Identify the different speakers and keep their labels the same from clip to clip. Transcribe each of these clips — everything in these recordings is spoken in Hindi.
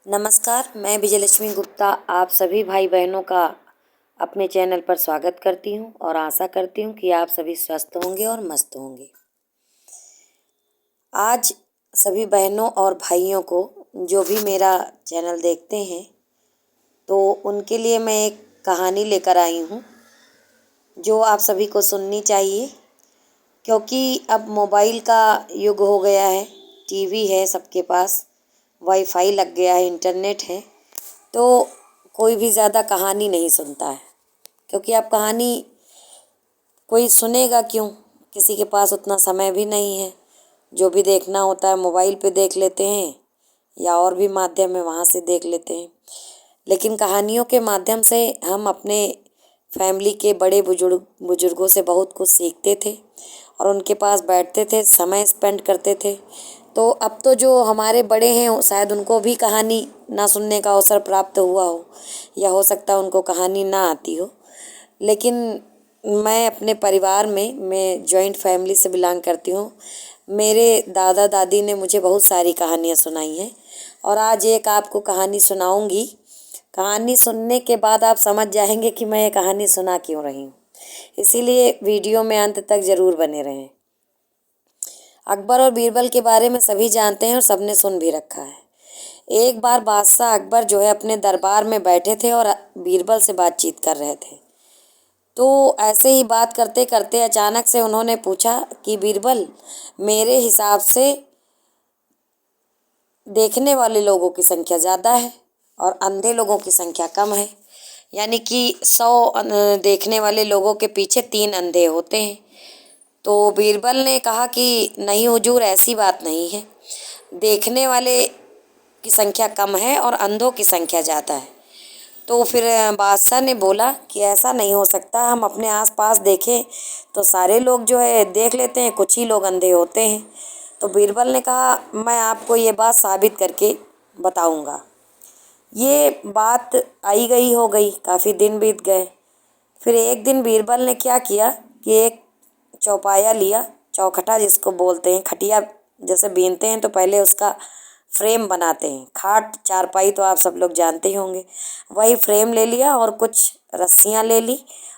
Speaker 1: नमस्कार, मैं विजयलक्ष्मी गुप्ता आप सभी भाई बहनों का अपने चैनल पर स्वागत करती हूं और आशा करती हूं कि आप सभी स्वस्थ होंगे और मस्त होंगे। आज सभी बहनों और भाइयों को जो भी मेरा चैनल देखते हैं तो उनके लिए मैं एक कहानी लेकर आई हूं जो आप सभी को सुननी चाहिए, क्योंकि अब मोबाइल का युग हो गया है, टीवी है सबके पास, वाईफाई लग गया है, इंटरनेट है, तो कोई भी ज़्यादा कहानी नहीं सुनता है। क्योंकि अब कहानी कोई सुनेगा क्यों, किसी के पास उतना समय भी नहीं है। जो भी देखना होता है मोबाइल पे देख लेते हैं या और भी माध्यम है वहाँ से देख लेते हैं। लेकिन कहानियों के माध्यम से हम अपने फैमिली के बड़े बुजुर्गों से बहुत कुछ सीखते थे और उनके पास बैठते थे, समय स्पेंड करते थे। तो अब तो जो हमारे बड़े हैं शायद उनको भी कहानी ना सुनने का अवसर प्राप्त हुआ हो या हो सकता है उनको कहानी ना आती हो। लेकिन मैं अपने परिवार में मैं जॉइंट फैमिली से बिलोंग करती हूँ। मेरे दादा दादी ने मुझे बहुत सारी कहानियाँ सुनाई हैं और आज एक आपको कहानी सुनाऊंगी। कहानी सुनने के बाद आप समझ जाएंगे कि मैं ये कहानी सुना क्यों रही हूँ, इसीलिए वीडियो में अंत तक ज़रूर बने रहें। अकबर और बीरबल के बारे में सभी जानते हैं और सबने सुन भी रखा है। एक बार बादशाह अकबर जो है अपने दरबार में बैठे थे और बीरबल से बातचीत कर रहे थे। तो ऐसे ही बात करते करते अचानक से उन्होंने पूछा कि बीरबल, मेरे हिसाब से देखने वाले लोगों की संख्या ज़्यादा है और अंधे लोगों की संख्या कम है, यानी कि 100 देखने वाले लोगों के पीछे 3 अंधे होते हैं। तो बीरबल ने कहा कि नहीं हुजूर, ऐसी बात नहीं है, देखने वाले की संख्या कम है और अंधों की संख्या ज़्यादा है। तो फिर बादशाह ने बोला कि ऐसा नहीं हो सकता, हम अपने आसपास देखें तो सारे लोग जो है देख लेते हैं, कुछ ही लोग अंधे होते हैं। तो बीरबल ने कहा, मैं आपको ये बात साबित करके बताऊंगा। ये बात आई गई हो गई, काफ़ी दिन बीत गए। फिर एक दिन बीरबल ने क्या किया कि एक चौपाया लिया, चौखटा जिसको बोलते हैं, खटिया जैसे बीनते हैं तो पहले उसका फ्रेम बनाते हैं, खाट चारपाई तो आप सब लोग जानते ही होंगे। वही फ्रेम ले लिया और कुछ रस्सियाँ ले ली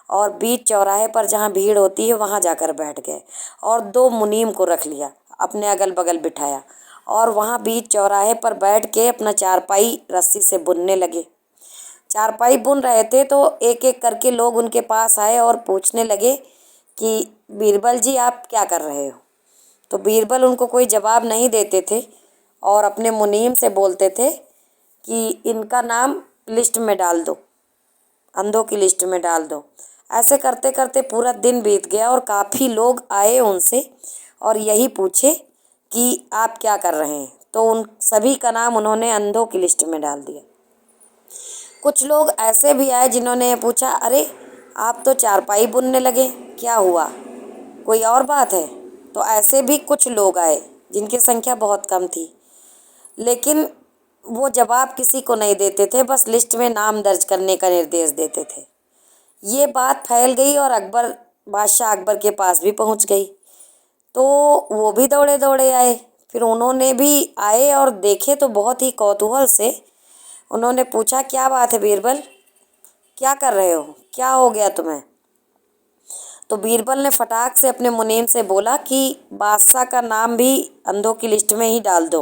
Speaker 1: और बीच चौराहे पर जहाँ भीड़ होती है वहाँ जाकर बैठ गए और 2 मुनीम को रख लिया, अपने अगल बगल बिठाया और वहाँ बीच चौराहे पर बैठ के अपना चारपाई रस्सी से बुनने लगे। चारपाई बुन रहे थे तो एक एक करके लोग उनके पास आए और पूछने लगे कि बीरबल जी, आप क्या कर रहे हो। तो बीरबल उनको कोई जवाब नहीं देते थे और अपने मुनीम से बोलते थे कि इनका नाम लिस्ट में डाल दो, अंधों की लिस्ट में डाल दो। ऐसे करते करते पूरा दिन बीत गया और काफ़ी लोग आए उनसे और यही पूछे कि आप क्या कर रहे हैं। तो उन सभी का नाम उन्होंने अंधों की लिस्ट में डाल दिया। कुछ लोग ऐसे भी आए जिन्होंने पूछा, अरे आप तो चारपाई बुनने लगे, क्या हुआ, कोई और बात है। तो ऐसे भी कुछ लोग आए जिनकी संख्या बहुत कम थी, लेकिन वो जवाब किसी को नहीं देते थे, बस लिस्ट में नाम दर्ज करने का निर्देश देते थे। ये बात फैल गई और बादशाह अकबर के पास भी पहुंच गई। तो वो भी दौड़े दौड़े आए। फिर उन्होंने भी आए और देखे तो बहुत ही कौतूहल से उन्होंने पूछा, क्या बात है बीरबल, क्या कर रहे हो, क्या हो गया तुम्हें। तो बीरबल ने फटाक से अपने मुनीम से बोला कि बादशाह का नाम भी अंधों की लिस्ट में ही डाल दो।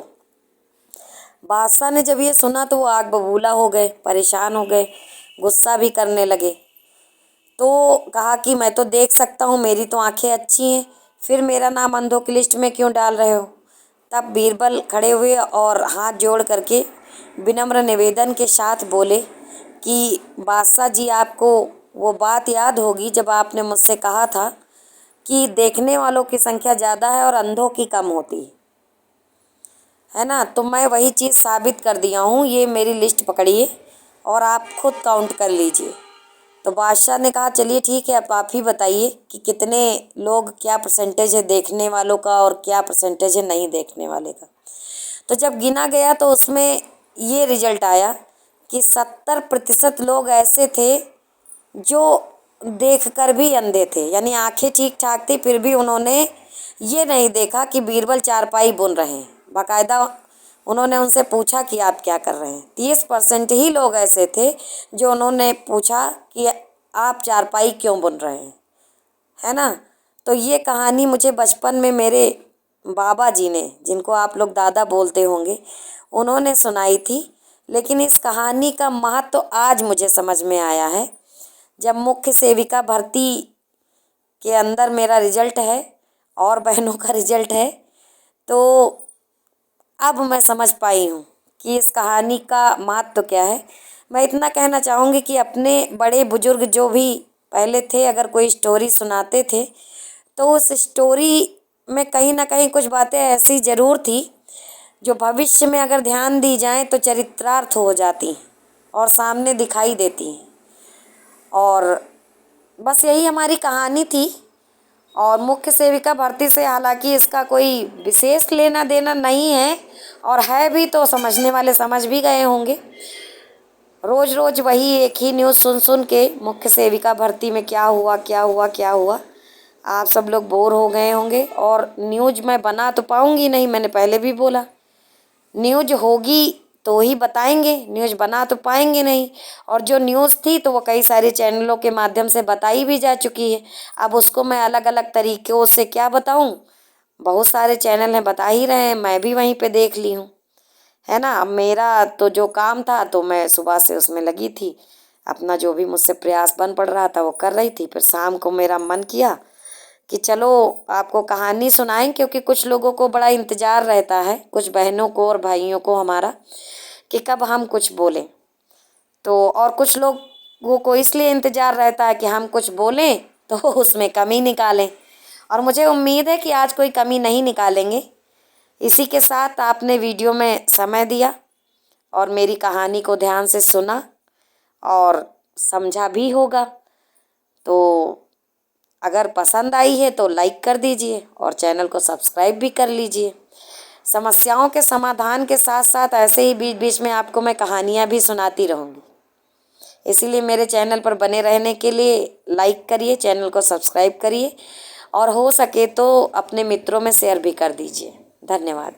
Speaker 1: बादशाह ने जब ये सुना तो वो आग बबूला हो गए, परेशान हो गए, गुस्सा भी करने लगे। तो कहा कि मैं तो देख सकता हूँ, मेरी तो आंखें अच्छी हैं, फिर मेरा नाम अंधों की लिस्ट में क्यों डाल रहे हो। तब बीरबल खड़े हुए और हाथ जोड़ करके विनम्र निवेदन के साथ बोले कि बादशाह जी, आपको वो बात याद होगी जब आपने मुझसे कहा था कि देखने वालों की संख्या ज़्यादा है और अंधों की कम होती है ना। तो मैं वही चीज़ साबित कर दिया हूँ, ये मेरी लिस्ट पकड़िए और आप खुद काउंट कर लीजिए। तो बादशाह ने कहा, चलिए ठीक है, अब आप ही बताइए कि कितने लोग, क्या परसेंटेज है देखने वालों का और क्या परसेंटेज है नहीं देखने वाले का। तो जब गिना गया तो उसमें ये रिजल्ट आया कि 70% लोग ऐसे थे जो देखकर भी अंधे थे, यानी आंखें ठीक ठाक थी, फिर भी उन्होंने ये नहीं देखा कि बीरबल चारपाई बुन रहे हैं। बाकायदा उन्होंने उनसे पूछा कि आप क्या कर रहे हैं। 30% ही लोग ऐसे थे जो उन्होंने पूछा कि आप चारपाई क्यों बुन रहे हैं, है ना। तो ये कहानी मुझे बचपन में मेरे बाबा जी ने, जिनको आप लोग दादा बोलते होंगे, उन्होंने सुनाई थी। लेकिन इस कहानी का महत्व तो आज मुझे समझ में आया है, जब मुख्य सेविका भर्ती के अंदर मेरा रिजल्ट है और बहनों का रिजल्ट है, तो अब मैं समझ पाई हूँ कि इस कहानी का महत्व क्या है। मैं इतना कहना चाहूँगी कि अपने बड़े बुजुर्ग जो भी पहले थे, अगर कोई स्टोरी सुनाते थे तो उस स्टोरी में कहीं ना कहीं कुछ बातें ऐसी ज़रूर थी जो भविष्य में अगर ध्यान दी जाएं तो चरित्रार्थ हो जाती हैं और सामने दिखाई देती हैं। और बस यही हमारी कहानी थी। और मुख्य सेविका भर्ती से हालांकि इसका कोई विशेष लेना देना नहीं है, और है भी तो समझने वाले समझ भी गए होंगे। रोज़ रोज़ वही एक ही न्यूज़ सुन सुन के मुख्य सेविका भर्ती में क्या हुआ क्या हुआ क्या हुआ, आप सब लोग बोर हो गए होंगे। और न्यूज़ मैं बना तो पाऊँगी नहीं, मैंने पहले भी बोला, न्यूज़ होगी तो ही बताएंगे, न्यूज़ बना तो पाएंगे नहीं। और जो न्यूज़ थी तो वो कई सारे चैनलों के माध्यम से बताई भी जा चुकी है। अब उसको मैं अलग अलग तरीक़ों से क्या बताऊं, बहुत सारे चैनल हैं बता ही रहे हैं, मैं भी वहीं पे देख ली हूँ, है ना। अब मेरा तो जो काम था तो मैं सुबह से उसमें लगी थी, अपना जो भी मुझसे प्रयास बन पड़ रहा था वो कर रही थी। फिर शाम को मेरा मन किया कि चलो आपको कहानी सुनाएं, क्योंकि कुछ लोगों को बड़ा इंतज़ार रहता है, कुछ बहनों को और भाइयों को हमारा, कि कब हम कुछ बोलें। तो और कुछ लोगों को इसलिए इंतज़ार रहता है कि हम कुछ बोलें तो उसमें कमी निकालें, और मुझे उम्मीद है कि आज कोई कमी नहीं निकालेंगे। इसी के साथ आपने वीडियो में समय दिया और मेरी कहानी को ध्यान से सुना और समझा भी होगा। तो अगर पसंद आई है तो लाइक कर दीजिए और चैनल को सब्सक्राइब भी कर लीजिए। समस्याओं के समाधान के साथ साथ ऐसे ही बीच बीच में आपको मैं कहानियाँ भी सुनाती रहूँगी। इसीलिए मेरे चैनल पर बने रहने के लिए लाइक करिए, चैनल को सब्सक्राइब करिए, और हो सके तो अपने मित्रों में शेयर भी कर दीजिए। धन्यवाद।